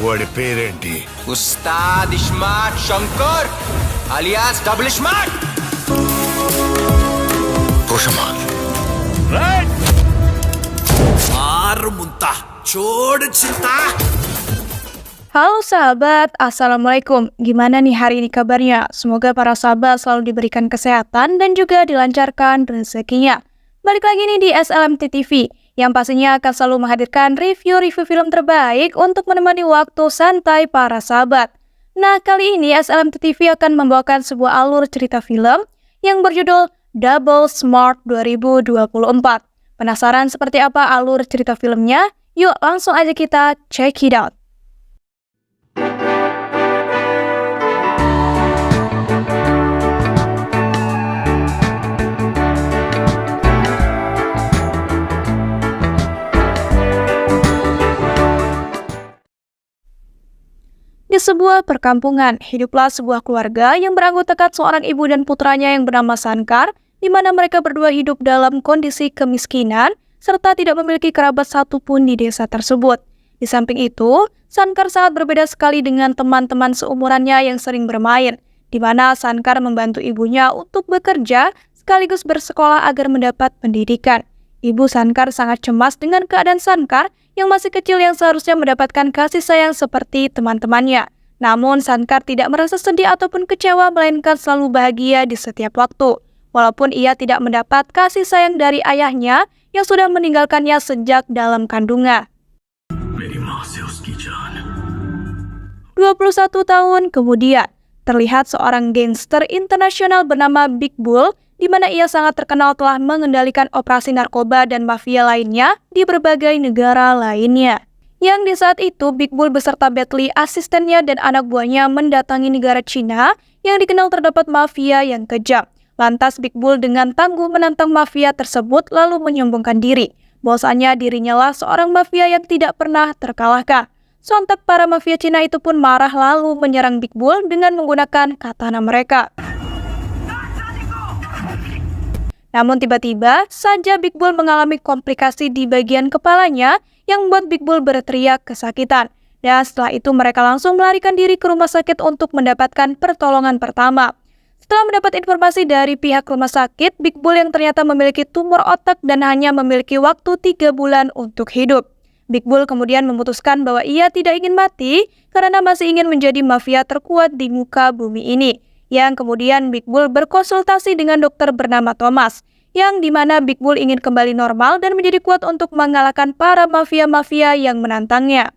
వాడి పేరేంటి? ఉస్తాద్ ఇస్మార్ట్ Shankar alias double iSmart. పోషమా Maru muntah, coba cinta. Halo sahabat, Assalamualaikum. Gimana nih hari ini kabarnya? Semoga para sahabat selalu diberikan kesehatan dan juga dilancarkan rezekinya. Balik lagi nih di SLMT TV, yang pastinya akan selalu menghadirkan review-review film terbaik untuk menemani waktu santai para sahabat. Nah, kali ini SLMT TV akan membawakan sebuah alur cerita film yang berjudul Double Smart 2024. Penasaran seperti apa alur cerita filmnya? Yuk langsung aja kita check it out. Di sebuah perkampungan, hiduplah sebuah keluarga yang beranggotakan seorang ibu dan putranya yang bernama Sankar, di mana mereka berdua hidup dalam kondisi kemiskinan, serta tidak memiliki kerabat satupun di desa tersebut. Di samping itu, Sankar sangat berbeda sekali dengan teman-teman seumurannya yang sering bermain, di mana Sankar membantu ibunya untuk bekerja sekaligus bersekolah agar mendapat pendidikan. Ibu Sankar sangat cemas dengan keadaan Sankar yang masih kecil yang seharusnya mendapatkan kasih sayang seperti teman-temannya. Namun Sankar tidak merasa sedih ataupun kecewa, melainkan selalu bahagia di setiap waktu. Walaupun ia tidak mendapat kasih sayang dari ayahnya yang sudah meninggalkannya sejak dalam kandungan. 21 tahun kemudian, terlihat seorang gangster internasional bernama Big Bull, di mana ia sangat terkenal telah mengendalikan operasi narkoba dan mafia lainnya di berbagai negara lainnya. Yang di saat itu, Big Bull beserta Bentley, asistennya dan anak buahnya mendatangi negara Cina yang dikenal terdapat mafia yang kejam. Lantas Big Bull dengan tangguh menantang mafia tersebut lalu menyombongkan diri. Bahwasanya dirinya lah seorang mafia yang tidak pernah terkalahkan. Sontak para mafia Cina itu pun marah lalu menyerang Big Bull dengan menggunakan katana mereka. Namun tiba-tiba saja Big Bull mengalami komplikasi di bagian kepalanya yang membuat Big Bull berteriak kesakitan. Dan setelah itu mereka langsung melarikan diri ke rumah sakit untuk mendapatkan pertolongan pertama. Setelah mendapat informasi dari pihak rumah sakit, Big Bull yang ternyata memiliki tumor otak dan hanya memiliki waktu 3 bulan untuk hidup. Big Bull kemudian memutuskan bahwa ia tidak ingin mati karena masih ingin menjadi mafia terkuat di muka bumi ini. Yang kemudian Big Bull berkonsultasi dengan dokter bernama Thomas, yang dimana Big Bull ingin kembali normal dan menjadi kuat untuk mengalahkan para mafia-mafia yang menantangnya.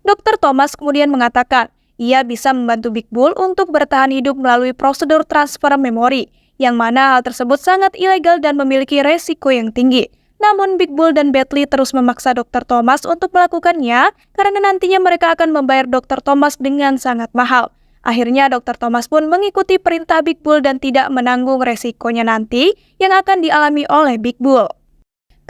Dokter Thomas kemudian mengatakan, ia bisa membantu Big Bull untuk bertahan hidup melalui prosedur transfer memori, yang mana hal tersebut sangat ilegal dan memiliki resiko yang tinggi. Namun Big Bull dan Bentley terus memaksa Dr. Thomas untuk melakukannya, karena nantinya mereka akan membayar Dr. Thomas dengan sangat mahal. Akhirnya Dr. Thomas pun mengikuti perintah Big Bull dan tidak menanggung resikonya nanti yang akan dialami oleh Big Bull.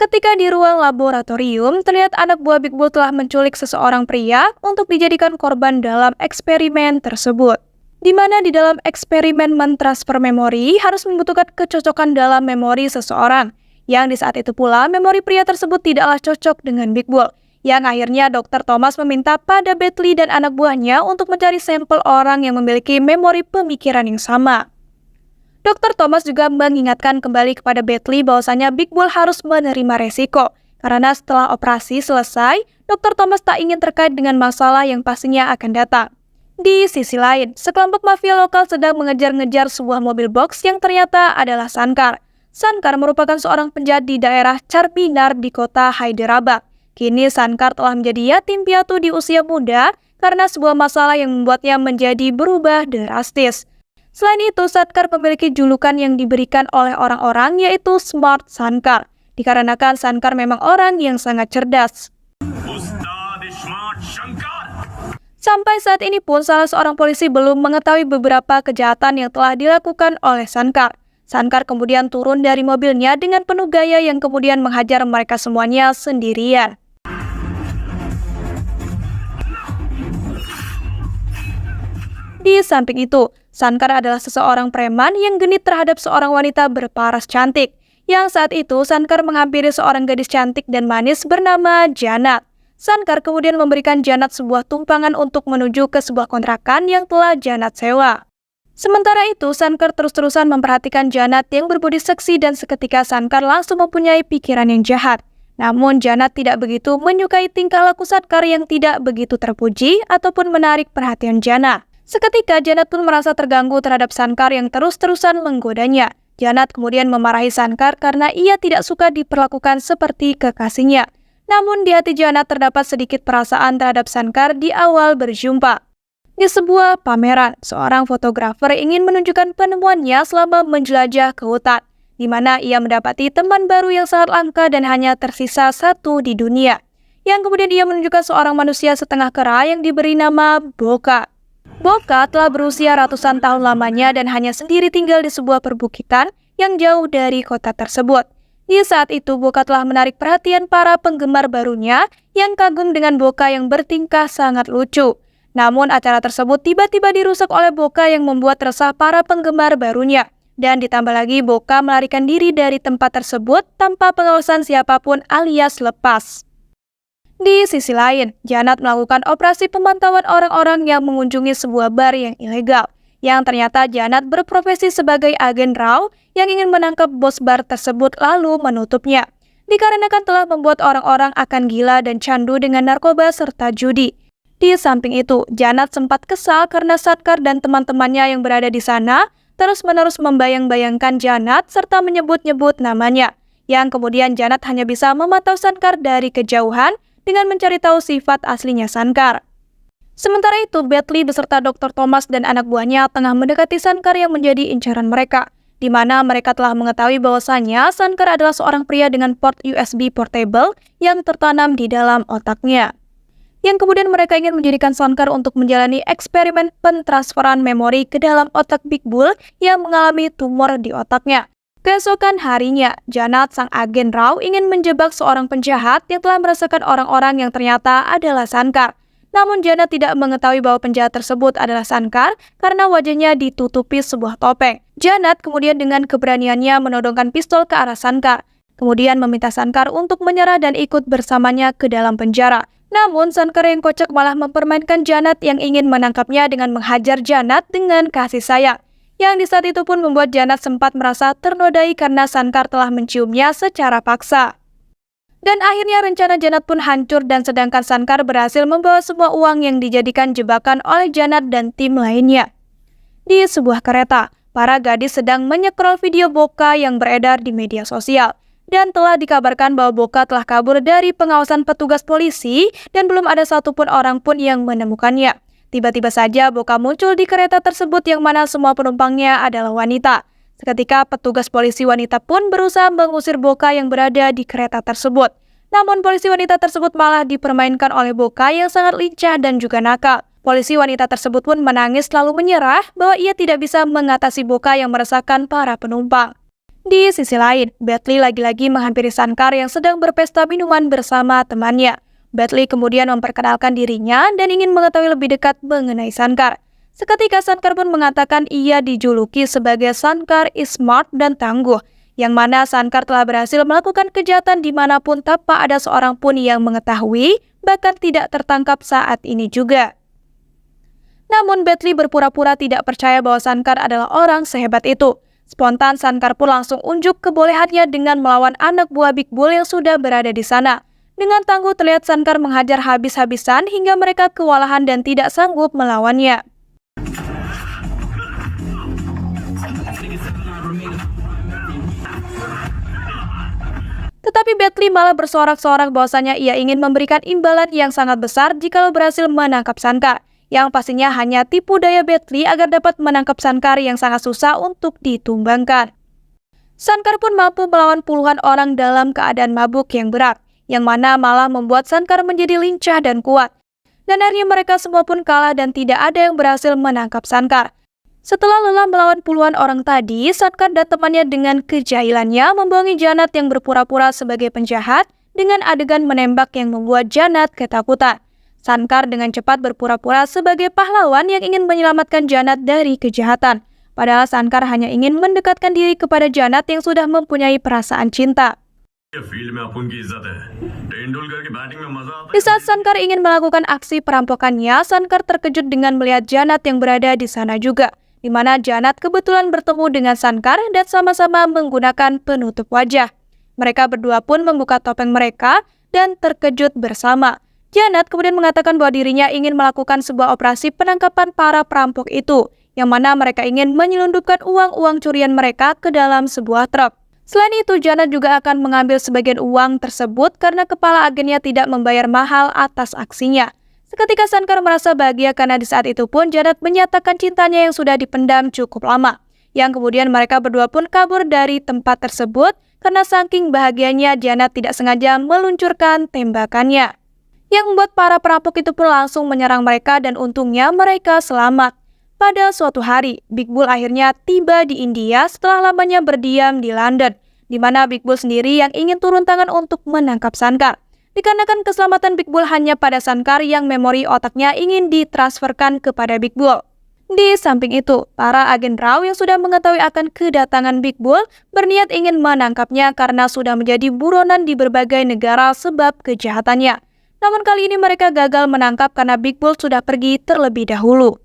Ketika di ruang laboratorium, terlihat anak buah Big Bull telah menculik seseorang pria untuk dijadikan korban dalam eksperimen tersebut. Di mana di dalam eksperimen mentransfer memori harus membutuhkan kecocokan dalam memori seseorang. Yang di saat itu pula, memori pria tersebut tidaklah cocok dengan Big Bull. Yang akhirnya Dr. Thomas meminta pada Bentley dan anak buahnya untuk mencari sampel orang yang memiliki memori pemikiran yang sama. Dr. Thomas juga mengingatkan kembali kepada Bentley bahwasanya Big Bull harus menerima resiko. Karena setelah operasi selesai, Dr. Thomas tak ingin terkait dengan masalah yang pastinya akan datang. Di sisi lain, sekelompok mafia lokal sedang mengejar-ngejar sebuah mobil box yang ternyata adalah Sankar. Sankar merupakan seorang penjahat di daerah Charminar di kota Hyderabad. Kini Sankar telah menjadi yatim piatu di usia muda karena sebuah masalah yang membuatnya menjadi berubah drastis. Selain itu, Sankar memiliki julukan yang diberikan oleh orang-orang yaitu Smart Sankar, dikarenakan Sankar memang orang yang sangat cerdas. Sampai saat ini pun salah seorang polisi belum mengetahui beberapa kejahatan yang telah dilakukan oleh Sankar. Sankar kemudian turun dari mobilnya dengan penuh gaya yang kemudian menghajar mereka semuanya sendirian. Di samping itu, Sankar adalah seseorang preman yang genit terhadap seorang wanita berparas cantik. Yang saat itu, Sankar menghampiri seorang gadis cantik dan manis bernama Janat. Sankar kemudian memberikan Janat sebuah tumpangan untuk menuju ke sebuah kontrakan yang telah Janat sewa. Sementara itu, Sankar terus-terusan memperhatikan Janat yang berbudi seksi dan seketika Sankar langsung mempunyai pikiran yang jahat. Namun Janat tidak begitu menyukai tingkah laku Sankar yang tidak begitu terpuji ataupun menarik perhatian Janat. Seketika Janat pun merasa terganggu terhadap Sankar yang terus-terusan menggodanya. Janat kemudian memarahi Sankar karena ia tidak suka diperlakukan seperti kekasihnya. Namun di hati Janat terdapat sedikit perasaan terhadap Sankar di awal berjumpa. Di sebuah pameran, seorang fotografer ingin menunjukkan penemuannya selama menjelajah ke hutan, di mana ia mendapati teman baru yang sangat langka dan hanya tersisa satu di dunia. Yang kemudian ia menunjukkan seorang manusia setengah kera yang diberi nama Boka. Boka telah berusia ratusan tahun lamanya dan hanya sendiri tinggal di sebuah perbukitan yang jauh dari kota tersebut. Di saat itu, Boka telah menarik perhatian para penggemar barunya yang kagum dengan Boka yang bertingkah sangat lucu. Namun acara tersebut tiba-tiba dirusak oleh Boka yang membuat resah para penggemar barunya. Dan ditambah lagi Boka melarikan diri dari tempat tersebut tanpa pengawasan siapapun alias lepas. Di sisi lain, Janat melakukan operasi pemantauan orang-orang yang mengunjungi sebuah bar yang ilegal. Yang ternyata Janat berprofesi sebagai agen RAW yang ingin menangkap bos bar tersebut lalu menutupnya. Dikarenakan telah membuat orang-orang akan gila dan candu dengan narkoba serta judi. Di samping itu, Janat sempat kesal karena Sankar dan teman-temannya yang berada di sana terus-menerus membayang-bayangkan Janat serta menyebut-nyebut namanya. Yang kemudian Janat hanya bisa memantau Sankar dari kejauhan dengan mencari tahu sifat aslinya Sankar. Sementara itu, Bentley beserta Dr. Thomas dan anak buahnya tengah mendekati Sankar yang menjadi incaran mereka, di mana mereka telah mengetahui bahwasannya Sankar adalah seorang pria dengan port USB portable yang tertanam di dalam otaknya. Yang kemudian mereka ingin menjadikan Sankar untuk menjalani eksperimen pentransferan memori ke dalam otak Big Bull yang mengalami tumor di otaknya. Keesokan harinya, Janat sang agen RAW ingin menjebak seorang penjahat yang telah merasakan orang-orang yang ternyata adalah Sankar. Namun Janat tidak mengetahui bahwa penjahat tersebut adalah Sankar karena wajahnya ditutupi sebuah topeng. Janat kemudian dengan keberaniannya menodongkan pistol ke arah Sankar, kemudian meminta Sankar untuk menyerah dan ikut bersamanya ke dalam penjara. Namun Sankar yang kocak malah mempermainkan Janat yang ingin menangkapnya dengan menghajar Janat dengan kasih sayang. Yang di saat itu pun membuat Janat sempat merasa ternodai karena Sankar telah menciumnya secara paksa. Dan akhirnya rencana Janat pun hancur dan sedangkan Sankar berhasil membawa semua uang yang dijadikan jebakan oleh Janat dan tim lainnya. Di sebuah kereta, para gadis sedang menyekrol video Boka yang beredar di media sosial. Dan telah dikabarkan bahwa Boka telah kabur dari pengawasan petugas polisi dan belum ada satupun orang pun yang menemukannya. Tiba-tiba saja Boka muncul di kereta tersebut yang mana semua penumpangnya adalah wanita. Seketika petugas polisi wanita pun berusaha mengusir Boka yang berada di kereta tersebut. Namun polisi wanita tersebut malah dipermainkan oleh Boka yang sangat lincah dan juga nakal. Polisi wanita tersebut pun menangis lalu menyerah bahwa ia tidak bisa mengatasi Boka yang meresahkan para penumpang. Di sisi lain, Bentley lagi-lagi menghampiri Sankar yang sedang berpesta minuman bersama temannya. Bentley kemudian memperkenalkan dirinya dan ingin mengetahui lebih dekat mengenai Sankar. Seketika Sankar pun mengatakan ia dijuluki sebagai Sankar is smart dan tangguh, yang mana Sankar telah berhasil melakukan kejahatan dimanapun tanpa ada seorang pun yang mengetahui, bahkan tidak tertangkap saat ini juga. Namun Bentley berpura-pura tidak percaya bahwa Sankar adalah orang sehebat itu. Spontan Sankar pun langsung unjuk kebolehannya dengan melawan anak buah Big Bull yang sudah berada di sana. Dengan tangguh terlihat Sankar menghajar habis-habisan hingga mereka kewalahan dan tidak sanggup melawannya. Tetapi Bentley malah bersorak-sorak bahwasanya ia ingin memberikan imbalan yang sangat besar jikalau berhasil menangkap Sankar. Yang pastinya hanya tipu daya Bentley agar dapat menangkap Sankar yang sangat susah untuk ditumbangkan. Sankar pun mampu melawan puluhan orang dalam keadaan mabuk yang berat, yang mana malah membuat Sankar menjadi lincah dan kuat. Dan akhirnya mereka semua pun kalah dan tidak ada yang berhasil menangkap Sankar. Setelah lelah melawan puluhan orang tadi, Sankar dan temannya dengan kejahilannya membohongi Janat yang berpura-pura sebagai penjahat dengan adegan menembak yang membuat Janat ketakutan. Sankar dengan cepat berpura-pura sebagai pahlawan yang ingin menyelamatkan Janat dari kejahatan. Padahal Sankar hanya ingin mendekatkan diri kepada Janat yang sudah mempunyai perasaan cinta. ये फील्ड में अपन की इज्जत है तेंदुलकर की बैटिंग में मजा आता Di saat Sankar ingin melakukan aksi perampokannya, Sankar terkejut dengan melihat Janat yang berada di sana juga, di mana Janat kebetulan bertemu dengan Sankar dan sama-sama menggunakan penutup wajah. Mereka berdua pun membuka topeng mereka dan terkejut bersama. Janat kemudian mengatakan bahwa dirinya ingin melakukan sebuah operasi penangkapan para perampok itu, yang mana mereka ingin menyelundupkan uang-uang curian mereka ke dalam sebuah truk. Selain itu, Janat juga akan mengambil sebagian uang tersebut karena kepala agennya tidak membayar mahal atas aksinya. Seketika Sankar merasa bahagia karena di saat itu pun Janat menyatakan cintanya yang sudah dipendam cukup lama. Yang kemudian mereka berdua pun kabur dari tempat tersebut karena saking bahagianya Janat tidak sengaja meluncurkan tembakannya. Yang membuat para perampok itu pun langsung menyerang mereka dan untungnya mereka selamat. Pada suatu hari, Big Bull akhirnya tiba di India setelah lamanya berdiam di London, di mana Big Bull sendiri yang ingin turun tangan untuk menangkap Sankar. Dikarenakan keselamatan Big Bull hanya pada Sankar yang memori otaknya ingin ditransferkan kepada Big Bull. Di samping itu, para agen Raw yang sudah mengetahui akan kedatangan Big Bull berniat ingin menangkapnya karena sudah menjadi buronan di berbagai negara sebab kejahatannya. Namun kali ini mereka gagal menangkap karena Big Bull sudah pergi terlebih dahulu.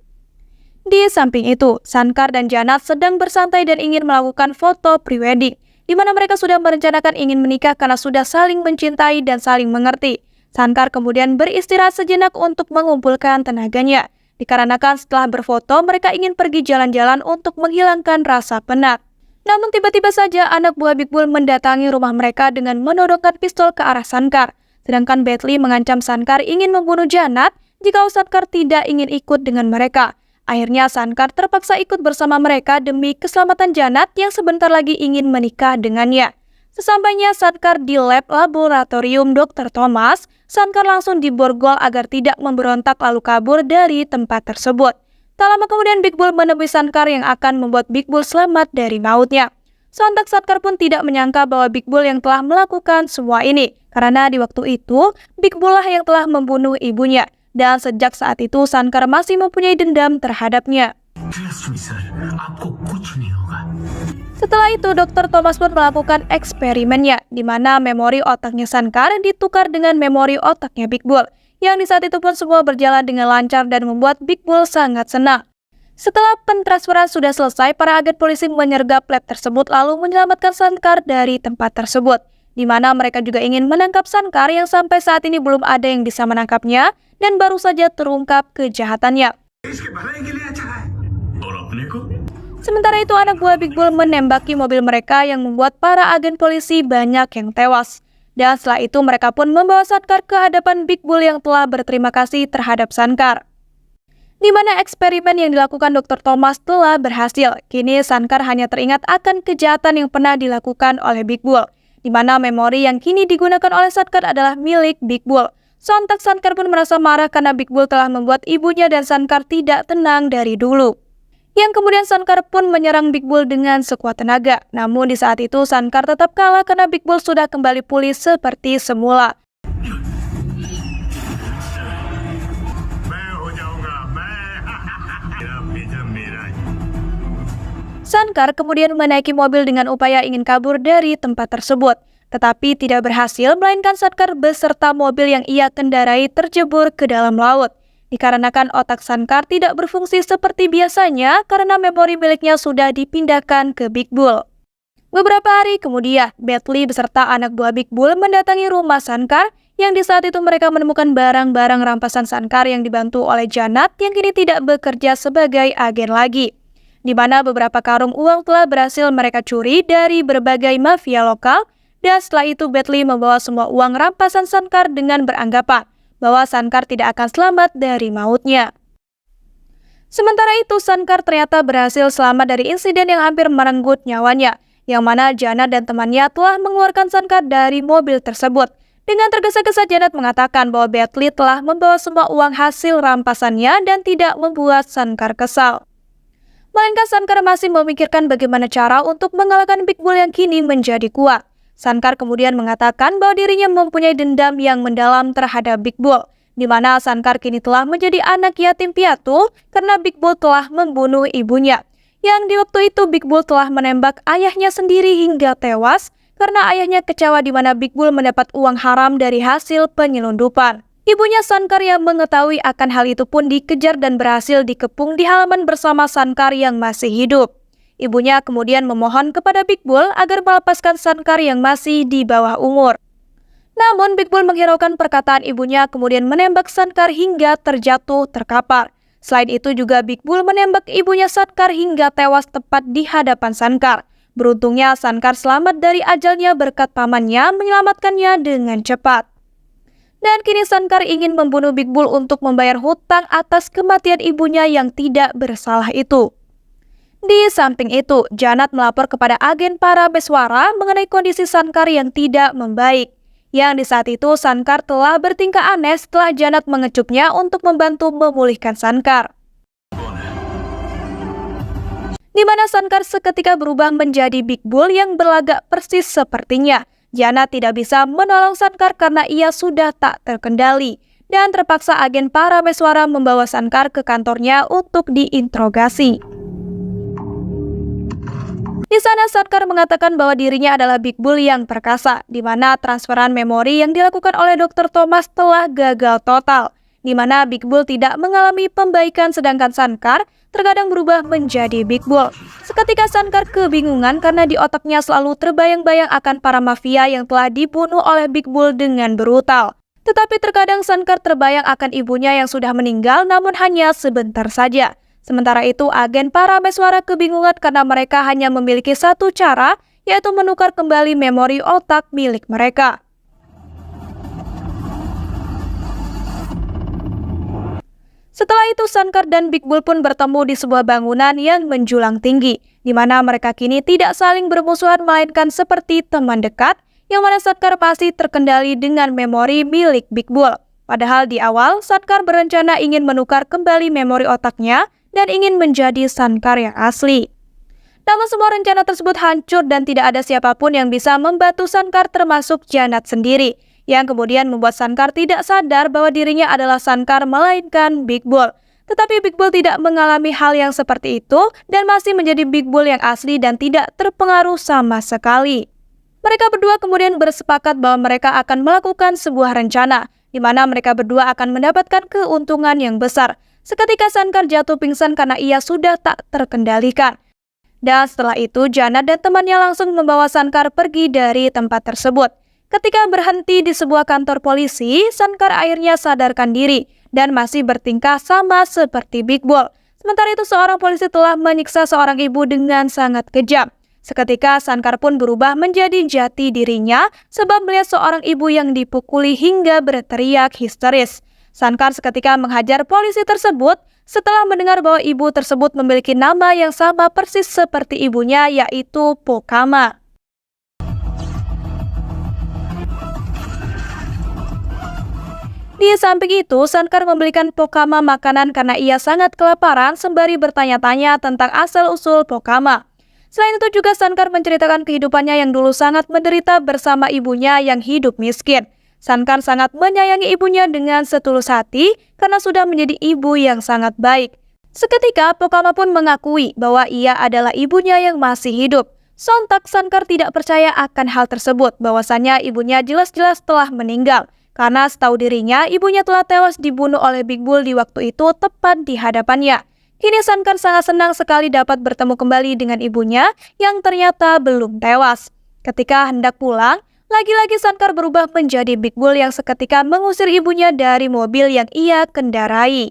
Di samping itu, Sankar dan Janat sedang bersantai dan ingin melakukan foto prewedding, di mana mereka sudah merencanakan ingin menikah karena sudah saling mencintai dan saling mengerti. Sankar kemudian beristirahat sejenak untuk mengumpulkan tenaganya, dikarenakan setelah berfoto mereka ingin pergi jalan-jalan untuk menghilangkan rasa penat. Namun tiba-tiba saja anak buah Big Bull mendatangi rumah mereka dengan menodongkan pistol ke arah Sankar, sedangkan Batley mengancam Sankar ingin membunuh Janat jika Sankar tidak ingin ikut dengan mereka. Akhirnya Sankar terpaksa ikut bersama mereka demi keselamatan Janat yang sebentar lagi ingin menikah dengannya. Sesampainya Sankar di lab laboratorium Dr. Thomas, Sankar langsung diborgol agar tidak memberontak lalu kabur dari tempat tersebut. Tak lama kemudian Big Bull menemui Sankar yang akan membuat Big Bull selamat dari mautnya. Sontak Sankar pun tidak menyangka bahwa Big Bull yang telah melakukan semua ini, karena di waktu itu Big Bull lah yang telah membunuh ibunya. Dan sejak saat itu Sankar masih mempunyai dendam terhadapnya. Setelah itu Dr. Thomas pun melakukan eksperimennya, di mana memori otaknya Sankar ditukar dengan memori otaknya Big Bull, yang di saat itu pun semua berjalan dengan lancar dan membuat Big Bull sangat senang. Setelah pentransferan sudah selesai, para agen polisi menyergap lab tersebut lalu menyelamatkan Sankar dari tempat tersebut, di mana mereka juga ingin menangkap Sankar yang sampai saat ini belum ada yang bisa menangkapnya dan baru saja terungkap kejahatannya. Sementara itu anak buah Big Bull menembaki mobil mereka yang membuat para agen polisi banyak yang tewas. Dan setelah itu mereka pun membawa Sankar ke hadapan Big Bull yang telah berterima kasih terhadap Sankar. Di mana eksperimen yang dilakukan Dr. Thomas telah berhasil. Kini Sankar hanya teringat akan kejahatan yang pernah dilakukan oleh Big Bull, di mana memori yang kini digunakan oleh Sankar adalah milik Big Bull. Sontak Sankar pun merasa marah karena Big Bull telah membuat ibunya dan Sankar tidak tenang dari dulu. Yang kemudian Sankar pun menyerang Big Bull dengan sekuat tenaga. Namun di saat itu Sankar tetap kalah karena Big Bull sudah kembali pulih seperti semula. Sankar kemudian menaiki mobil dengan upaya ingin kabur dari tempat tersebut. Tetapi tidak berhasil, melainkan Sankar beserta mobil yang ia kendarai terjebur ke dalam laut. Dikarenakan otak Sankar tidak berfungsi seperti biasanya karena memori miliknya sudah dipindahkan ke Big Bull. Beberapa hari kemudian, Batley beserta anak buah Big Bull mendatangi rumah Sankar yang di saat itu mereka menemukan barang-barang rampasan Sankar yang dibantu oleh Janat yang kini tidak bekerja sebagai agen lagi. Di mana beberapa karung uang telah berhasil mereka curi dari berbagai mafia lokal. Dan setelah itu Batley membawa semua uang rampasan Sankar dengan beranggapan bahwa Sankar tidak akan selamat dari mautnya. Sementara itu Sankar ternyata berhasil selamat dari insiden yang hampir merenggut nyawanya, yang mana Janat dan temannya telah mengeluarkan Sankar dari mobil tersebut. Dengan tergesa-gesa Janat mengatakan bahwa Batley telah membawa semua uang hasil rampasannya dan tidak membuat Sankar kesal. Melainkan Sankar masih memikirkan bagaimana cara untuk mengalahkan Big Bull yang kini menjadi kuat. Sankar kemudian mengatakan bahwa dirinya mempunyai dendam yang mendalam terhadap Big Bull, di mana Sankar kini telah menjadi anak yatim piatu karena Big Bull telah membunuh ibunya. Yang di waktu itu Big Bull telah menembak ayahnya sendiri hingga tewas karena ayahnya kecewa di mana Big Bull mendapat uang haram dari hasil penyelundupan. Ibunya Shankar yang mengetahui akan hal itu pun dikejar dan berhasil dikepung di halaman bersama Shankar yang masih hidup. Ibunya kemudian memohon kepada Big Bull agar melepaskan Shankar yang masih di bawah umur. Namun Big Bull menghiraukan perkataan ibunya kemudian menembak Shankar hingga terjatuh terkapar. Selain itu juga Big Bull menembak ibunya Shankar hingga tewas tepat di hadapan Shankar. Beruntungnya Shankar selamat dari ajalnya berkat pamannya menyelamatkannya dengan cepat. Dan kini Shankar ingin membunuh Big Bull untuk membayar hutang atas kematian ibunya yang tidak bersalah itu. Di samping itu, Janat melapor kepada agen Parameswara mengenai kondisi Shankar yang tidak membaik. Yang di saat itu Shankar telah bertingkah aneh setelah Janat mengecupnya untuk membantu memulihkan Shankar. Di mana Shankar seketika berubah menjadi Big Bull yang berlagak persis sepertinya. Janat tidak bisa menolong Shankar karena ia sudah tak terkendali. Dan terpaksa agen Parameswara membawa Shankar ke kantornya untuk diinterogasi. Di sana Shankar mengatakan bahwa dirinya adalah Big Bull yang perkasa, di mana transferan memori yang dilakukan oleh Dr. Thomas telah gagal total, di mana Big Bull tidak mengalami pembaikan sedangkan Shankar terkadang berubah menjadi Big Bull. Seketika Shankar kebingungan karena di otaknya selalu terbayang-bayang akan para mafia yang telah dibunuh oleh Big Bull dengan brutal. Tetapi terkadang Shankar terbayang akan ibunya yang sudah meninggal namun hanya sebentar saja. Sementara itu, agen Parameswara kebingungan karena mereka hanya memiliki satu cara, yaitu menukar kembali memori otak milik mereka. Setelah itu, Shankar dan Big Bull pun bertemu di sebuah bangunan yang menjulang tinggi, di mana mereka kini tidak saling bermusuhan melainkan seperti teman dekat, yang mana Shankar masih terkendali dengan memori milik Big Bull. Padahal di awal, Shankar berencana ingin menukar kembali memori otaknya, dan ingin menjadi Shankar yang asli. Namun semua rencana tersebut hancur dan tidak ada siapapun yang bisa membantu Shankar termasuk Janat sendiri, yang kemudian membuat Shankar tidak sadar bahwa dirinya adalah Shankar melainkan Big Bull. Tetapi Big Bull tidak mengalami hal yang seperti itu dan masih menjadi Big Bull yang asli dan tidak terpengaruh sama sekali. Mereka berdua kemudian bersepakat bahwa mereka akan melakukan sebuah rencana, di mana mereka berdua akan mendapatkan keuntungan yang besar. Seketika Shankar jatuh pingsan karena ia sudah tak terkendalikan. Dan setelah itu Janat dan temannya langsung membawa Shankar pergi dari tempat tersebut. Ketika berhenti di sebuah kantor polisi, Shankar akhirnya sadarkan diri dan masih bertingkah sama seperti Big Bull. Sementara itu seorang polisi telah menyiksa seorang ibu dengan sangat kejam. Seketika Shankar pun berubah menjadi jati dirinya sebab melihat seorang ibu yang dipukuli hingga berteriak histeris. Shankar seketika menghajar polisi tersebut setelah mendengar bahwa ibu tersebut memiliki nama yang sama persis seperti ibunya, yaitu Pokama. Di samping itu, Shankar membelikan Pokama makanan karena ia sangat kelaparan sembari bertanya-tanya tentang asal-usul Pokama. Selain itu juga Shankar menceritakan kehidupannya yang dulu sangat menderita bersama ibunya yang hidup miskin. Shankar sangat menyayangi ibunya dengan setulus hati karena sudah menjadi ibu yang sangat baik. Seketika Pokama pun mengakui bahwa ia adalah ibunya yang masih hidup. Sontak Shankar tidak percaya akan hal tersebut, bahwasannya ibunya jelas-jelas telah meninggal. Karena setahu dirinya ibunya telah tewas dibunuh oleh Big Bull di waktu itu tepat di hadapannya. Kini Shankar sangat senang sekali dapat bertemu kembali dengan ibunya yang ternyata belum tewas. Ketika hendak pulang, lagi-lagi Shankar berubah menjadi Big Bull yang seketika mengusir ibunya dari mobil yang ia kendarai.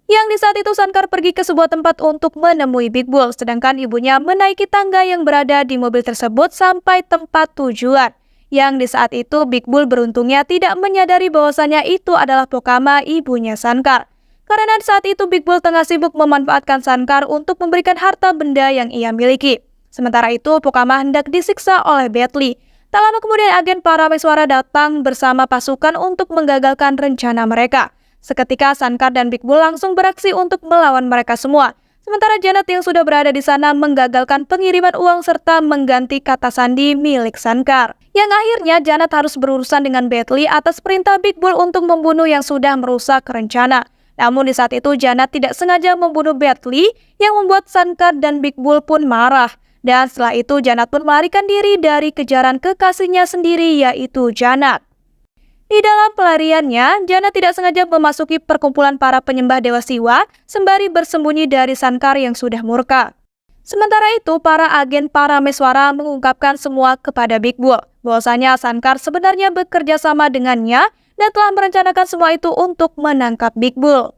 Yang di saat itu Shankar pergi ke sebuah tempat untuk menemui Big Bull, sedangkan ibunya menaiki tangga yang berada di mobil tersebut sampai tempat tujuan. Yang di saat itu Big Bull beruntungnya tidak menyadari bahwasannya itu adalah Pokama, ibunya Shankar. Karena saat itu Big Bull tengah sibuk memanfaatkan Shankar untuk memberikan harta benda yang ia miliki. Sementara itu Pokama hendak disiksa oleh Batley. Tak lama kemudian agen Parameswara datang bersama pasukan untuk menggagalkan rencana mereka. Seketika Shankar dan Big Bull langsung beraksi untuk melawan mereka semua. Sementara Janat yang sudah berada di sana menggagalkan pengiriman uang serta mengganti kata sandi milik Shankar. Yang akhirnya Janat harus berurusan dengan Batley atas perintah Big Bull untuk membunuh yang sudah merusak rencana. Namun di saat itu Janat tidak sengaja membunuh Batley yang membuat Shankar dan Big Bull pun marah. Dan setelah itu Janat pun melarikan diri dari kejaran kekasihnya sendiri yaitu Janat. Di dalam pelariannya, Janat tidak sengaja memasuki perkumpulan para penyembah Dewa Siwa sembari bersembunyi dari Sankar yang sudah murka. Sementara itu, para agen Parameswara mengungkapkan semua kepada Big Bull, bahwasanya Sankar sebenarnya bekerja sama dengannya dan telah merencanakan semua itu untuk menangkap Big Bull.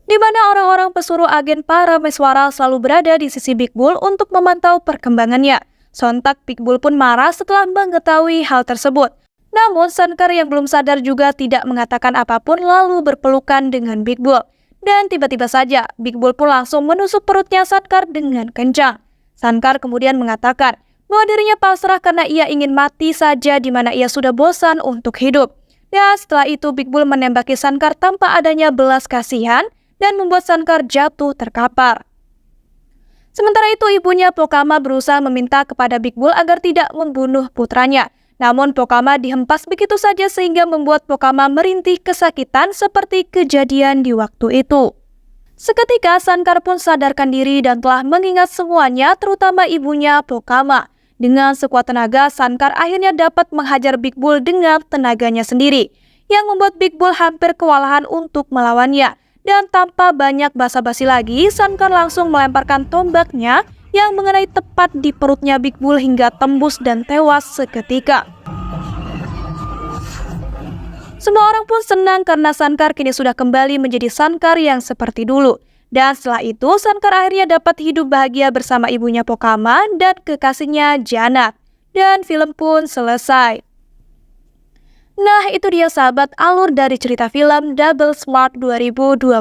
Di mana orang-orang pesuruh agen Parameswara selalu berada di sisi Big Bull untuk memantau perkembangannya. Sontak Big Bull pun marah setelah mengetahui hal tersebut. Namun Sankar yang belum sadar juga tidak mengatakan apapun lalu berpelukan dengan Big Bull. Dan tiba-tiba saja Big Bull pun langsung menusuk perutnya Sankar dengan kencang. Sankar kemudian mengatakan bahwa dirinya pasrah karena ia ingin mati saja di mana ia sudah bosan untuk hidup. Dan setelah itu Big Bull menembaki Sankar tanpa adanya belas kasihan dan membuat Sankar jatuh terkapar. Sementara itu ibunya Pokama berusaha meminta kepada Big Bull agar tidak membunuh putranya. Namun Pokama dihempas begitu saja sehingga membuat Pokama merintih kesakitan seperti kejadian di waktu itu. Seketika Sankar pun sadarkan diri dan telah mengingat semuanya terutama ibunya Pokama. Dengan sekuat tenaga, Sankar akhirnya dapat menghajar Big Bull dengan tenaganya sendiri, yang membuat Big Bull hampir kewalahan untuk melawannya. Dan tanpa banyak basa-basi lagi, Sankar langsung melemparkan tombaknya yang mengenai tepat di perutnya Big Bull hingga tembus dan tewas seketika. Semua orang pun senang karena Sankar kini sudah kembali menjadi Sankar yang seperti dulu. Dan setelah itu, Sankar akhirnya dapat hidup bahagia bersama ibunya Pokama dan kekasihnya Janat. Dan film pun selesai. Nah, itu dia sahabat alur dari cerita film Double Smart 2022.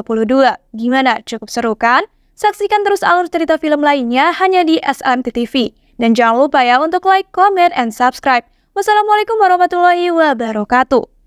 Gimana? Cukup seru kan? Saksikan terus alur cerita film lainnya hanya di SMT TV. Dan jangan lupa ya untuk like, comment, and subscribe. Wassalamualaikum warahmatullahi wabarakatuh.